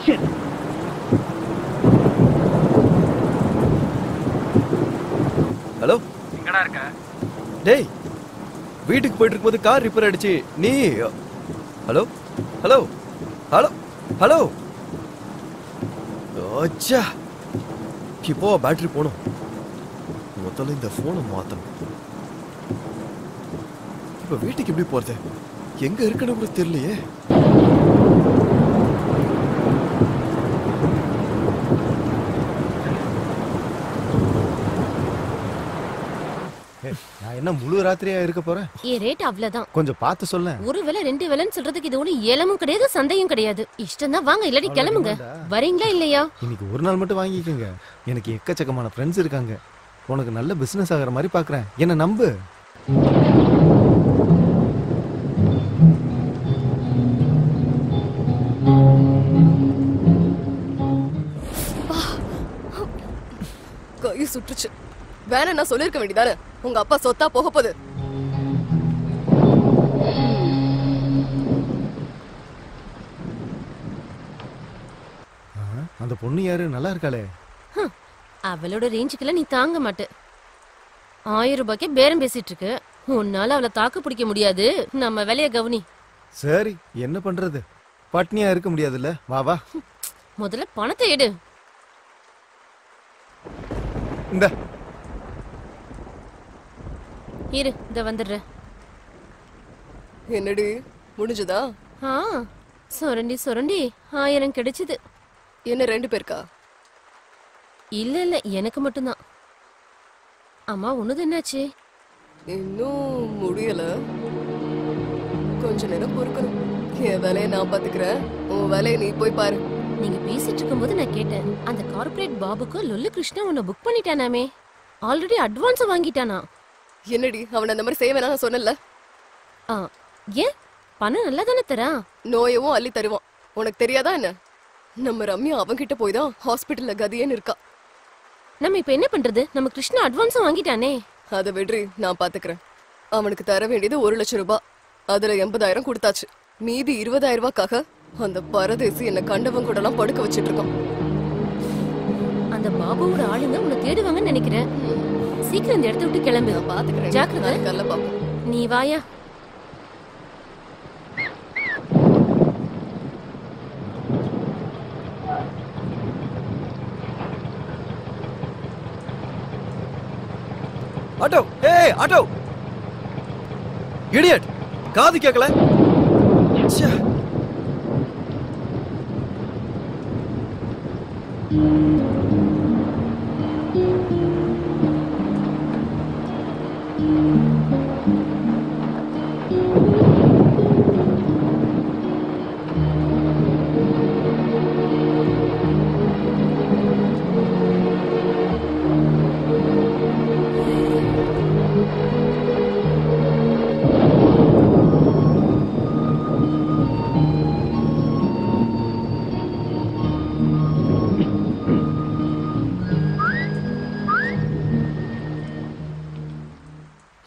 Hello, எங்கடா இருக்க? டேய், வீட்டுக்கு போயிட்டு இருக்கும்போது கார் ரிப்பேர் ஆயிடுச்சு. நீ ஹலோ ஹலோ ஹலோ ஹலோ. அச்சா, இப்போ பேட்டரி போகணும். முதல்ல இந்த போனை மாத்தணும். இப்ப வீட்டுக்கு எப்படி போறது? எங்க இருக்குன்னு கூட தெரியலையே. நான் என்ன முழு ராத்திரியா இருக்க போறேன்? ரேட் அவ்வளவுதான். கொஞ்சம் பார்த்து சொல்ல. ஒரு வேளை 2 வேளைன்னு சொல்றதுக்கு இது ஒண்ணு ஏலமும் கிடையாது, சந்தையும் கிடையாது. இஷ்டம் தான் வாங்க, இல்லாட்டி கிளம்புங்க. வரீங்களா இல்லையா? இன்னைக்கு ஒரு நாள் மட்டும் வாங்கிக்கோங்க. எனக்கு எக்கச்சக்கமான ஃப்ரெண்ட்ஸ் இருக்காங்க. உனக்கு நல்ல பிசினஸ் ஆகிற மாதிரி பாக்குறேன். என்ன நம்பு. கை சுற்றுச்சு. வேணா நான் சொல்லிருக்க வேண்டியதானே? உங்க அப்பா சொத்தா போக போகுது. அந்த பொண்ணு யாரு? நல்லா இருக்காளே. அவளோட ரேஞ்சுக்கெல்லாம் நீ தாங்க மாட்ட. 1000 ரூபாய்க்கு பேரம் பேசிட்டு இருக்கு. உன்னால அவளை தாக்கு பிடிக்க முடியாது. நம்ம வேலைய கவனி. சரி, என்ன பண்றது? பட்னியா இருக்க முடியாதுல்ல. வா வா. முதல்ல பணத்தை எடு. இந்த இரு, இத வந்துடுற. என்னடி முடிஞ்சதா? சுரண்டி சுரண்டி 1000 கிடைச்சது. என்ன 2 பேருக்கா? இல்ல இல்ல, எனக்கு மட்டும்தான். அம்மா, உனது என்னாச்சு? இன்னும் முடியல. கொஞ்ச நேரம் பொறுக்கணும். என் வேலையை நான் பாத்துக்கிறேன், உன் வேலையை நீ போய் பாரு. நீங்க பேசிட்டு இருக்கும்போது நான் கேட்டேன், அந்த கார்ப்பரேட் பாபுக்கு லொல்லு கிருஷ்ணா உன்னை புக் பண்ணிட்டானாமே. ஆல்ரெடி அட்வான்ஸ் வாங்கிட்டானா? என்னடி, அவன் அந்த மாதிரி செய்ய வேணாம் நான் சொன்னல. ஏன்? பணம் நல்லா தானே தரா? நோயவும் அள்ளி தருவான். உனக்கு தெரியாதா என்ன? நம்ம ரம்யா அவன்கிட்ட போய் தான் ஹாஸ்பிட்டல்ல கதியேன்னு இருக்கா. நம்ம இப்ப என்ன பண்றது? நம்ம கிருஷ்ணா அட்வான்ஸும் வாங்கிட்டானே. அதை விடுறி, நான் பாத்துக்கிறேன். அவனுக்கு தர வேண்டியது 1 லட்சம் ரூபாய். அதுல 80,000 கொடுத்தாச்சு. மீதி 20,000 ரூபாய்க்காக அந்த பரதேசி என்ன கண்டவன் கூட எல்லாம் படுக்க வச்சிட்டு இருக்கான். அந்த பாபுவோட ஆளுங்க உன்னை தேடுவாங்கன்னு நினைக்கிறேன். சீக்கிரம் இந்த இடத்த விட்டு கிளம்பு. நான் பாத்துக்கிறேன். ஜாக்கிரதை. கல்ல பாப்போம். நீ வாயா. ஆட்டோ, ஏய் ஆட்டோ. இடியட், காது கேட்கல. ச்சே.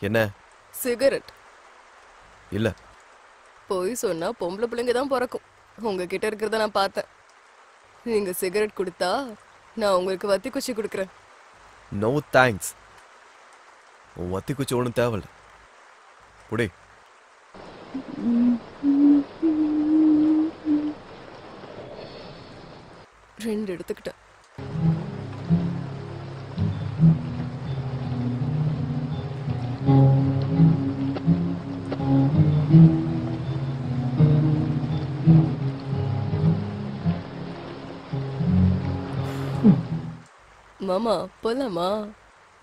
என்ன? சிகரெட் இல்ல. போய் சொன்னா பொம்பளை பிள்ளைங்க தான் பிறக்கும். உங்ககிட்ட இருக்கிறத நான் பார்த்தேன். நீங்க சிகரெட் கொடுத்தா நான் உங்களுக்கு வத்தி குச்சி கொடுக்குறேன். No thanks. வத்தி குச்சி ஒன்றும் தேவையில்ல. புடி. ரெண்டு எடுத்துக்கிட்டேன். மாமா போலாமா?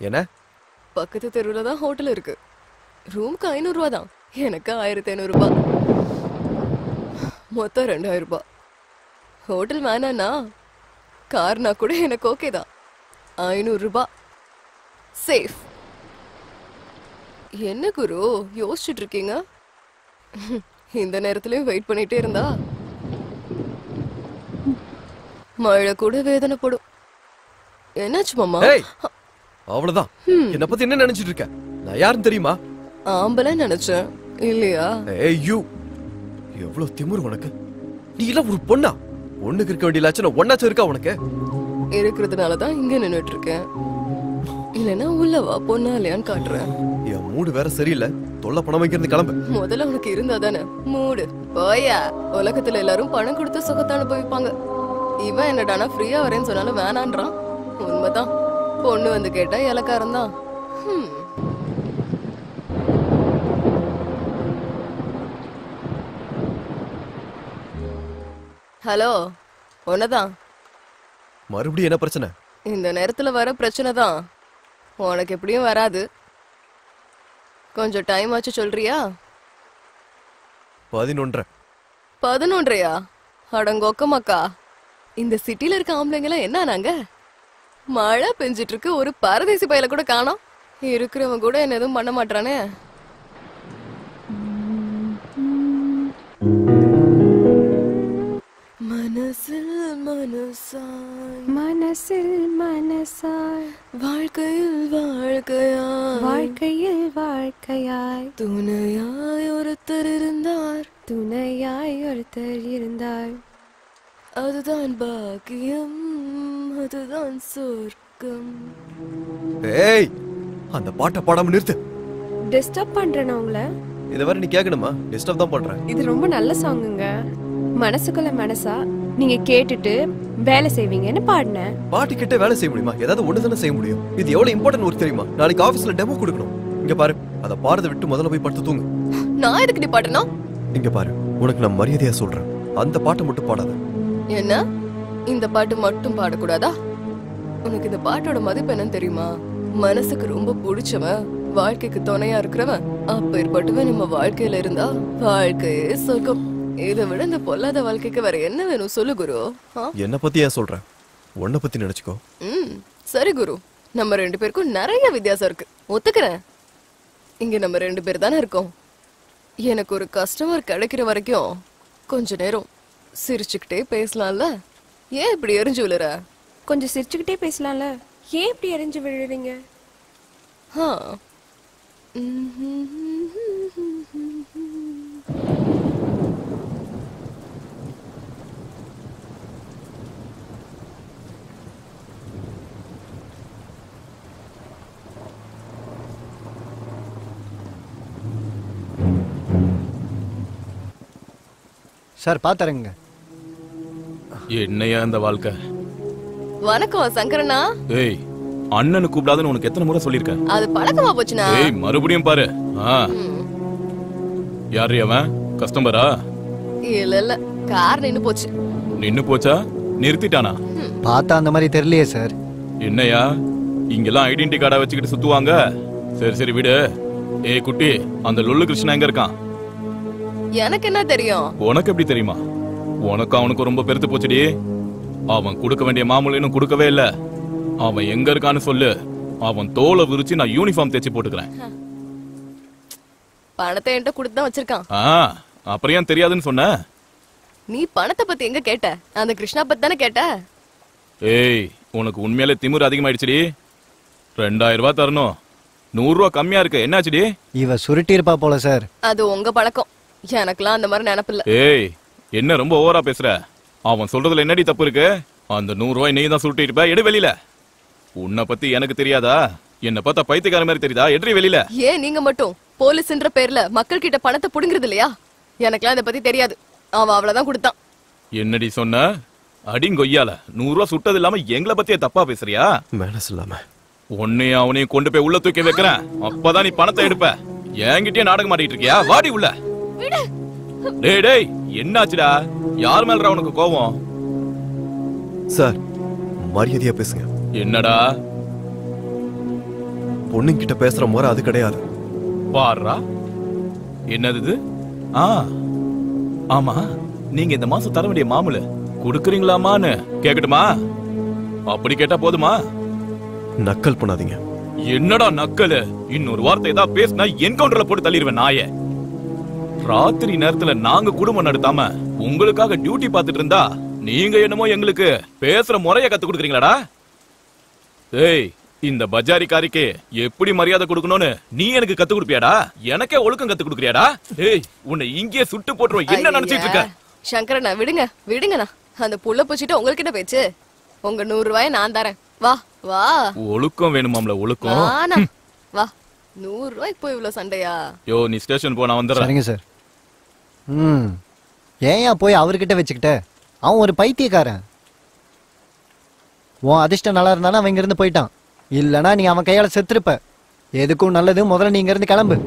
என்ன? பக்கத்து தெருவுல தான் ஹோட்டல் இருக்கு. ரூமுக்கு 500 ரூபா தான். எனக்கு 1500 ரூபாய். மொத்தம் 2000 ரூபாய். ஹோட்டல் வேணாண்ணா, கார்னா கூட எனக்கு ஓகே தான். 500 ரூபாய் சேஃப். என்ன குரு யோசிச்சுட்டு இருக்கீங்க? இந்த நேரத்துலயும் வெயிட் பண்ணிட்டே இருந்தா மழை கூட வேதனைப்படும். என்னாச்சு மாமா? அவ்வளவுதான். என்ன பத்தி என்ன நினைச்சிட்டு இருக்க? நான் யாருன்னு தெரியுமா? ஆம்பளை நினைச்சேன். இல்லையா? ஏய் யூ, எவ்வளவு திமிரு உனக்கு! நீ எல்லாம் ஒரு பொண்ணா? ஒண்ணுக்கு இருக்க வேண்டிய லட்சணம் ஒன்னாச்சும் இருக்கா உனக்கு? இருக்கிறதுனாலதான் இங்க நின்னுட்டு இருக்கேன். இல்லன்னா உள்ளவா பொண்ணாலையான்னு காட்டுறேன். என் மூடு வேற சரியில்லை. தொல்லை பணம் வைக்கிறது கிளம்பு. முதல்ல உனக்கு இருந்தா தானே மூடு. போயா. உலகத்துல எல்லாரும் பணம் கொடுத்து சுகத்தை அனுபவிப்பாங்க. இவன் என்னடானா ஃப்ரீயா வரேன்னு சொன்னாலும் வேணான்றான். உண்மைதான். பொண்ணு வந்து கேட்டா இலக்காரம் தான். ஹலோ, உன்னதான். மறுபடியும் என்ன பிரச்சனை? இந்த நேரத்துல வர பிரச்சனை தான். உனக்கு எப்படியும் வராது. கொஞ்சம் டைம் ஆச்சு சொல்றியா? 11:30. 11:30யா? அடங்கொக்கமாக்கா. இந்த சிட்டில இருக்க ஆம்பளைங்க எல்லாம் என்ன நாங்க? மழை பெஞ்சிட்டு இருக்கு, ஒரு பரதேசி பையில கூட காணோம். இருக்கிறவன் கூட என்ன எதுவும் பண்ண மாட்டானே. மனசில் மனசாய் மனசில் மனசாய் வாழ்க்கையில் வாழ்க்கையாய் வாழ்க்கையில் வாழ்க்கையாய் துணையாய் ஒருத்தர் இருந்தார். துணையாய் ஒருத்தர் இருந்தார். அதுதான் பாக்கியம், அதுதான் சொர்க்கம். ஏய், அந்த பாட்டை பாடாம நிறுத்து. டிஸ்டர்ப் பண்றேன் உங்களை. இதை வேற நீ கேட்கணுமா? டிஸ்டர்ப் தான் பண்றேன். இது ரொம்ப நல்ல சாங்குங்க. மனசுக்குள்ள மனசா நீங்க கேட்டுட்டு வேலை செய்வீங்கன்னு பாடினேன். பாட்டு கிட்ட வேலை செய்ய முடியுமா? ஏதாவது ஒண்ணு தானே செய்ய முடியும். இது எவ்வளவு இம்பார்ட்டன்ட் ஒர்க் தெரியுமா? நாளைக்கு ஆபீஸ்ல டெமோ கொடுக்கணும். இங்க பாரு, அத பாடுறத விட்டு முதல்ல போய் படுத்து தூங்கு. நான் எதுக்கு நீ பாடணும்? இங்க பாரு, உனக்கு நான் மரியாதையா சொல்றேன், அந்த பாட்டை மட்டும் பாடாத. என்ன? இந்த பாட்டு மட்டும் பாடக்கூடாதா? உனக்கு இந்த பாட்டோட மதிப்பு என்னன்னு தெரியுமா? மனசுக்கு ரொம்ப பிடிச்சவன், வாழ்க்கைக்கு துணையா இருக்கிறவன், அப்பேற்பட்டவன் நம்ம வாழ்க்கையில இருந்தா வாழ்க்கையே சொர்க்கம். இதை விட இந்த பொல்லாத வாழ்க்கைக்கு வேற என்ன வேணும் சொல்லு குரு. என்ன பத்தி ஏன் சொல்ற? உன்னை பத்தி நினைச்சுக்கோ. சரி குரு, நம்ம 2 பேருக்கும் நிறைய வித்தியாசம் இருக்கு, ஒத்துக்கிறேன். இங்க நம்ம 2 பேர் தானே இருக்கோம். எனக்கு ஒரு கஸ்டமர் கிடைக்கிற வரைக்கும் கொஞ்ச நேரம் சிரிச்சுக்கிட்டே பேசலாம்ல. ஏன் இப்படி எரிஞ்சு விழுற? கொஞ்சம் சிரிச்சுக்கிட்டே பேசலாம்ல. ஏன் இப்படி எரிஞ்சு விழுறீங்க? சார் பாத்தறங்க. என்னையா இந்த வாழ்க்கை? வணக்கம் சங்கரனா. ஏய், அண்ணனு கூப்பிடாதுன்னு உனக்கு எத்தனை முறை சொல்லிருக்கேன்? அது பழக்கமா போச்சுனா? ஏய், மறுபடியும் பாரு. யாரு அவன்? கஸ்டமரா? இல்ல இல்ல, கார் நின்னு போச்சு. நின்னு போச்சா? நிறுத்திட்டானா? பார்த்தா அந்த மாதிரி தெரியலையே சார். என்னையா இங்கெல்லாம் ஐடென்டி கார்டை வச்சுக்கிட்டு சுத்துவாங்க? சரி சரி விடு. ஏய் குட்டி, அந்த லொல்லு கிருஷ்ணா எங்க இருக்கான்? எனக்கு என்ன தெரியும்? உனக்கு எப்படி தெரியுமா? உனக்கு அவனுக்கு ரொம்ப பெருத்து போச்சுடி. அவன் கொடுக்க வேண்டிய மாமூல் இன்னும் கொடுக்கவே இல்ல. அவன் எங்க இருக்கான்னு சொல்லு. அவன் தோலை விரிச்சு நான் யூனிஃபார்ம் தேச்சு போட்டுக்கிறேன். பணத்தை என்கிட்ட கொடுத்து தான் வச்சிருக்கான். அப்புறம் ஏன் தெரியாதுன்னு சொன்ன? நீ பணத்தை பத்தி எங்க கேட்ட? அந்த கிருஷ்ணா பத்தி தானே கேட்ட. ஏய், உனக்கு உண்மையிலே திமிரு அதிகமாயிடுச்சுடி. 2000 ரூபாய் தரணும். 100 ரூபாய் கம்மியா இருக்கு. என்னாச்சுடி? இவ சுருட்டி இருப்பா போல சார். அது உங்க பழக்கம். எனக்குலாம் அந்த மாதிரி நினைப்பில்ல. ஏய், என்ன ரொம்ப ஓவரா பேசுற? அவன் சொல்றதுல என்னடி தப்பு இருக்கு? அந்த 100 ரூபாய் நீ தான் சுருட்டி இருப்ப. எடு வெளியில. உன்னை பத்தி எனக்கு தெரியாதா? என்ன பார்த்தா பைத்தியக்கார மாதிரி தெரியுதா? எட்ரி வெளியில. ஏன் நீங்க மட்டும் போலீஸ்ன்ற பேர்ல மக்கள் கிட்ட பணத்தை புடுங்கிறது இல்லையா? எனக்குலாம் இத பத்தி தெரியாது. அவன் அவ்வளவுதான் கொடுத்தான். என்னடி சொன்ன? அடிங்கொய்யால 100 ரூபாய் சுட்டது இல்லாம எங்களை பத்தியே தப்பா பேசுறியா? மேனஸ் இல்லாம உன்னையும் அவனையும் கொண்டு போய் உள்ள தூக்கி வைக்கிறேன். அப்பதான் நீ பணத்தை எடுப்ப. என்கிட்டயே நாடகம் மாட்டிட்டு இருக்கியா? வாடி உள்ள. டேய் டேய், என்னாச்சுடா? யார் மேலடா உனக்கு கோவம்? சார், மரியாதையா பேசுங்க. என்னடா? பொண்ணுங்கிட்ட பேசுற முறை அது கிடையாது. பாருடா, என்னது இது? ஆமா, நீங்க இந்த மாசம் தர வேண்டிய மாமூல குடுக்குறீங்களாமான்னு கேக்கட்டுமா? அப்படி கேட்டா போதுமா? நக்கல் பண்ணாதீங்க. என்னடா நக்கல்? இன்னொரு வார்த்தை ஏதாவது பேசினா என்கவுண்டர்ல போட்டு தள்ளிடுவேன் நாயே. ராத்திரி நேரத்துல நாங்க குடும்பம் நடத்தாம உங்களுக்காக டியூட்டி பார்த்துட்டு இருந்தா நீங்க என்னமோ எங்களுக்கு பேசுற முறைய கத்து கொடுக்குறீங்களாடா? ஏய், இந்த பஜாரிக்காரிக்கு எப்படி மரியாதை கொடுக்கணும்னு நீ எனக்கு கத்து கொடுப்பியாடா? எனக்கே ஒழுக்கம் கத்து கொடுக்குறியாடா? ஏய், உன்னை இங்கேயே சுட்டு போட்டுருவோம். என்ன நினைச்சிட்டு இருக்க? சங்கரனா, விடுங்க விடுங்கண்ணா. அந்த புள்ள பூச்சிட்டு உங்களுக்கு என்ன பேச்சு? உங்க 100 ரூபாயை நான் தரேன். வா வா. ஒழுக்கம் வேணுமாம்ல, ஒழுக்கம். வானா வா. 100 ரூபாய்க்கு போய் இவ்வளவு சண்டையா? யோ நீ ஸ்டேஷன் போ, நான் வந்துடுறேன். சரிங்க சார். ஏன்யா போய் அவர்கிட்ட வச்சுக்கிட்ட? அவன் ஒரு பைத்தியக்காரன். உன் அதிர்ஷ்டம் நல்லா இருந்தானா அவன் இங்கிருந்து போயிட்டான். இல்லைனா நீ அவன் கையால செத்துருப்ப. எதுக்கும் நல்லது, முதல்ல நீ இங்கிருந்து கிளம்பு.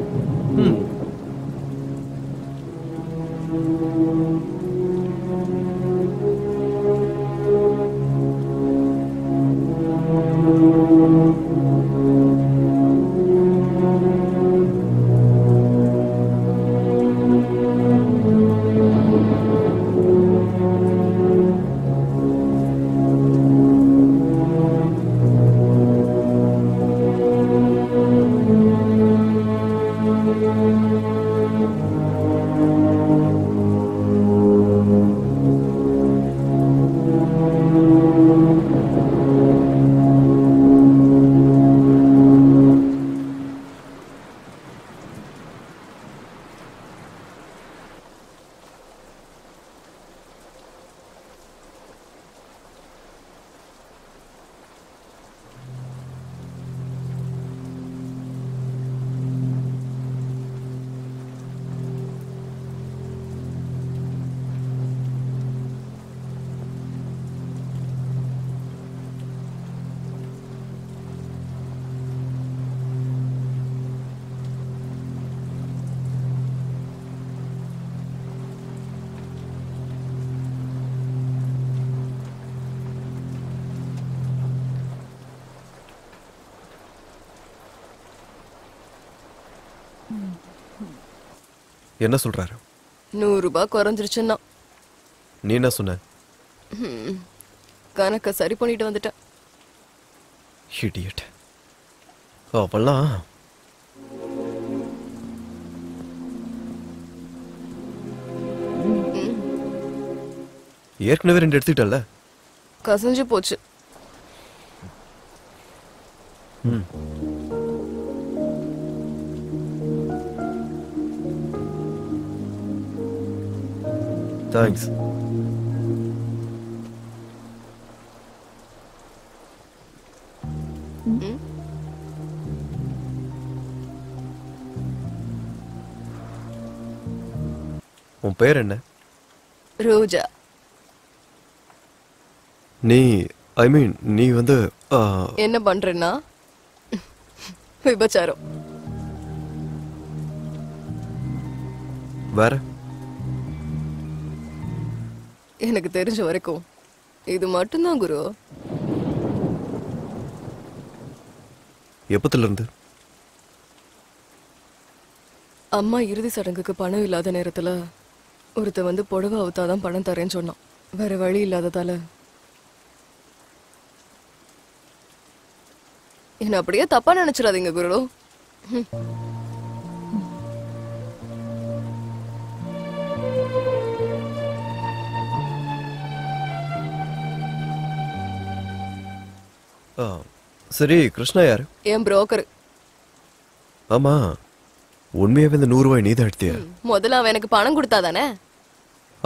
என்ன சொல்றாரு? 100 ரூபாய் குறைஞ்சிருச்சுன்னா. நீ என்ன சொன்ன? கணக்க சரி பண்ணிட்டு வந்துட்டேன். இடியட். அவெல்லாம் ஏற்கனவே 2 எடுத்துக்கிட்டல. கசஞ்சு போச்சு. தேங்க்ஸ். உன் பேர் என்ன? ரோஜா. நீ நீ வந்து என்ன பண்றேன்னா விபச்சாரம். வேற? எனக்கு தெரிஞ்ச வரைக்கும் இது மட்டும்தான் குரு. எப்பத்துல இருந்து? அம்மா இறுதி சடங்குக்கு பணம் இல்லாத நேரத்துல ஒருத்த வந்து புடவை அவுத்தாதான் பணம் தரேன்னு சொன்னான். வேற வழி இல்லாததால என்ன அப்படியே தப்பா நினைச்சிடாதீங்க குரு. சரி, கிருஷ்ணா யாரு? என் புரோக்கர். ஆமா, உண்மையாவே இந்த 100 ரூபாய் நீதான் எடுத்தியா? முதல்ல அவன் எனக்கு பணம் கொடுத்தாதானே.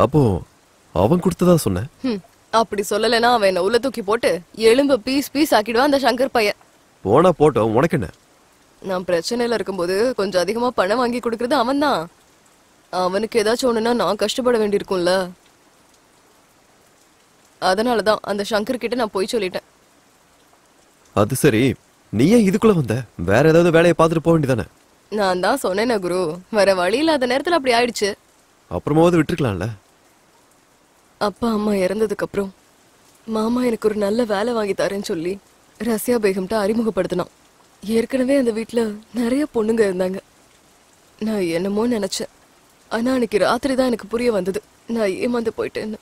அப்போ அவன் கொடுத்ததா சொன்ன? அப்படி சொல்லலைன்னா அவன் என்ன உள்ள தூக்கி போட்டு எலும்பு பீஸ் பீஸ் ஆக்கிடுவான் அந்த சங்கர் பையன். போனா போட்டோம், உனக்கு என்ன? நான் பிரச்சனையில இருக்கும்போது கொஞ்சம் அதிகமா பணம் வாங்கி கொடுக்கறது அவன் தான். அவனுக்கு ஏதாச்சும் ஒண்ணுன்னா நான் கஷ்டப்பட வேண்டியிருக்கும்ல. அதனாலதான் அந்த சங்கர் கிட்ட நான் போய் சொல்லிட்டேன். அது சரி, நீ ஏன் இதுக்குள்ள வந்த? வேற ஏதாவது வேலையை பார்த்துட்டு போக வேண்டியதானே? நான் தான் சொன்னேனே குரு, வேற வழி இல்லாத நேரத்துல அப்படி ஆயிடுச்சு. அப்புறமாவது விட்டுருக்கலாம்ல. அப்பா அம்மா இறந்ததுக்கு அப்புறம் மாமா எனக்கு ஒரு நல்ல வேலை வாங்கி தரேன்னு சொல்லி ரஷ்யா பேகம்ட்ட அறிமுகப்படுத்தினான். ஏற்கனவே அந்த வீட்டுல நிறைய பொண்ணுங்க இருந்தாங்க. நான் என்னமோ நினைச்சேன். ஆனா அன்னைக்கு ராத்திரி தான் எனக்கு புரிய வந்தது நான் ஏமாந்து போயிட்டேன்னு.